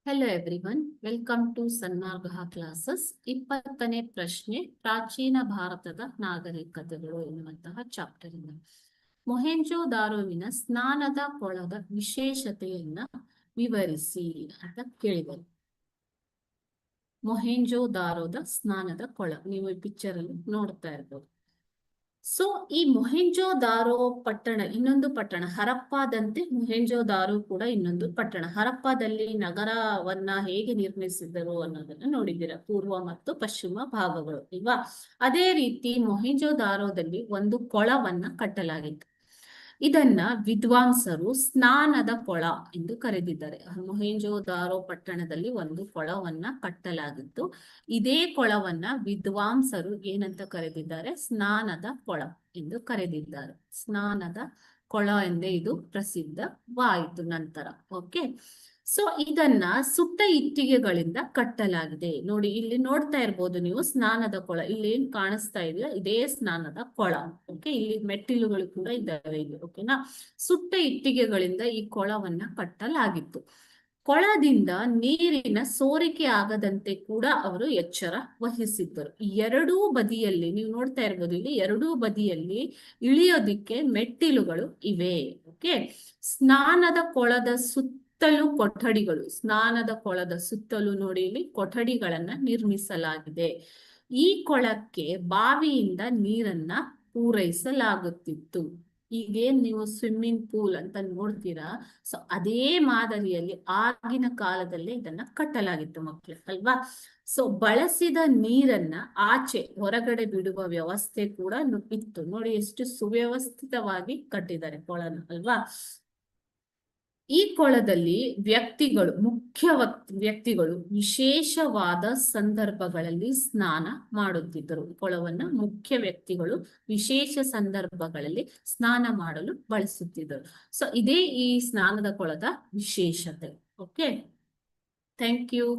Hello everyone, welcome to Sanmarga classes. 20ನೇ ಪ್ರಶ್ನೆ, ಪ್ರಾಚೀನ ಭಾರತದ ನಾಗರಿಕತೆಗಳು ಎನ್ನುವಂತಹ ಚಾಪ್ಟರ್ ಇಂದ ಮೊಹೆಂಜೋ ದಾರೋವಿನ ಸ್ನಾನದ ಕೊಳದ ವಿಶೇಷತೆಯನ್ನ ವಿವರಿಸಿ ಅಂತ ಕೇಳಿದರು. ಮೊಹೆಂಜೋ ದಾರೋದ ಸ್ನಾನದ ಕೊಳ ನೀವು ಈ ಪಿಕ್ಚರ್ ಅಲ್ಲಿ ನೋಡ್ತಾ ಇರ್ಬೋದು. ಸೊ ಈ ಮೊಹೆಂಜೋ ದಾರೋ ಪಟ್ಟಣ ಇನ್ನೊಂದು ಪಟ್ಟಣ, ಹರಪ್ಪಾದಂತೆ ಮೊಹೆಂಜೋ ದಾರೋ ಕೂಡ ಇನ್ನೊಂದು ಪಟ್ಟಣ. ಹರಪ್ಪಾದಲ್ಲಿ ನಗರವನ್ನ ಹೇಗೆ ನಿರ್ಮಿಸಿದರು ಅನ್ನೋದನ್ನ ನೋಡಿದ್ದೀರಾ, ಪೂರ್ವ ಮತ್ತು ಪಶ್ಚಿಮ ಭಾಗಗಳು ಇಲ್ವಾ. ಅದೇ ರೀತಿ ಮೊಹೆಂಜೋ ದಾರೋದಲ್ಲಿ ಒಂದು ಕೊಳವನ್ನ ಕಟ್ಟಲಾಗಿತ್ತು. ಇದನ್ನ ವಿದ್ವಾಂಸರು ಸ್ನಾನದ ಕೊಳ ಎಂದು ಕರೆದಿದ್ದಾರೆ. ಮೊಹೆಂಜೋ ದಾರೋ ಪಟ್ಟಣದಲ್ಲಿ ಒಂದು ಕೊಳವನ್ನ ಕಟ್ಟಲಾಗಿತ್ತು. ಇದೇ ಕೊಳವನ್ನ ವಿದ್ವಾಂಸರು ಏನಂತ ಕರೆದಿದ್ದಾರೆ? ಸ್ನಾನದ ಕೊಳ ಎಂದು ಕರೆದಿದ್ದಾರೆ. ಸ್ನಾನದ ಕೊಳ ಎಂದೇ ಇದು ಪ್ರಸಿದ್ಧವಾಯಿತು ನಂತರ. ಓಕೆ, ಸೊ ಇದನ್ನ ಸುಟ್ಟ ಇಟ್ಟಿಗೆಗಳಿಂದ ಕಟ್ಟಲಾಗಿದೆ. ನೋಡಿ, ಇಲ್ಲಿ ನೋಡ್ತಾ ಇರ್ಬೋದು ನೀವು ಸ್ನಾನದ ಕೊಳ. ಇಲ್ಲಿ ಏನ್ ಕಾಣಿಸ್ತಾ ಇದೆಯಾ, ಇದೇ ಸ್ನಾನದ ಕೊಳ. ಓಕೆ, ಇಲ್ಲಿ ಮೆಟ್ಟಿಲುಗಳು ಕೂಡ ಇದ್ದಾವೆ ಇಲ್ಲಿ. ಓಕೆನಾ, ಸುಟ್ಟ ಇಟ್ಟಿಗೆಗಳಿಂದ ಈ ಕೊಳವನ್ನ ಕಟ್ಟಲಾಗಿತ್ತು. ಕೊಳದಿಂದ ನೀರಿನ ಸೋರಿಕೆ ಆಗದಂತೆ ಕೂಡ ಅವರು ಎಚ್ಚರ ವಹಿಸಿದ್ದರು. ಎರಡೂ ಬದಿಯಲ್ಲಿ ನೀವು ನೋಡ್ತಾ ಇರ್ಬೋದು, ಇಲ್ಲಿ ಎರಡೂ ಬದಿಯಲ್ಲಿ ಇಳಿಯೋದಿಕ್ಕೆ ಮೆಟ್ಟಿಲುಗಳು ಇವೆ. ಓಕೆ, ಸ್ನಾನದ ಕೊಳದ ಸುತ್ತಲೂ ಕೊಠಡಿಗಳು, ಸ್ನಾನದ ಕೊಳದ ಸುತ್ತಲೂ ನೋಡಿ ಇಲ್ಲಿ ಕೊಠಡಿಗಳನ್ನ ನಿರ್ಮಿಸಲಾಗಿದೆ. ಈ ಕೊಳಕ್ಕೆ ಬಾವಿಯಿಂದ ನೀರನ್ನ ಪೂರೈಸಲಾಗುತ್ತಿತ್ತು. ಈಗೇನ್ ನೀವು ಸ್ವಿಮ್ಮಿಂಗ್ ಪೂಲ್ ಅಂತ ನೋಡ್ತೀರಾ, ಸೊ ಅದೇ ಮಾದರಿಯಲ್ಲಿ ಆಗಿನ ಕಾಲದಲ್ಲಿ ಇದನ್ನ ಕಟ್ಟಲಾಗಿತ್ತು ಮಕ್ಕಳು ಅಲ್ವಾ. ಸೊ ಬಳಸಿದ ನೀರನ್ನ ಆಚೆ ಹೊರಗಡೆ ಬಿಡುವ ವ್ಯವಸ್ಥೆ ಕೂಡ ಇತ್ತು. ನೋಡಿ ಎಷ್ಟು ಸುವ್ಯವಸ್ಥಿತವಾಗಿ ಕಟ್ಟಿದ್ದಾರೆ ಕೊಳನ ಅಲ್ವಾ. ಈ ಕೊಳದಲ್ಲಿ ಮುಖ್ಯ ವ್ಯಕ್ತಿಗಳು ವಿಶೇಷವಾದ ಸಂದರ್ಭಗಳಲ್ಲಿ ಸ್ನಾನ ಮಾಡುತ್ತಿದ್ದರು. ಕೊಳವನ್ನ ಮುಖ್ಯ ವ್ಯಕ್ತಿಗಳು ವಿಶೇಷ ಸಂದರ್ಭಗಳಲ್ಲಿ ಸ್ನಾನ ಮಾಡಲು ಬಳಸುತ್ತಿದ್ದರು. ಸೊ ಇದೇ ಈ ಸ್ನಾನದ ಕೊಳದ ವಿಶೇಷತೆ. Okay, thank you.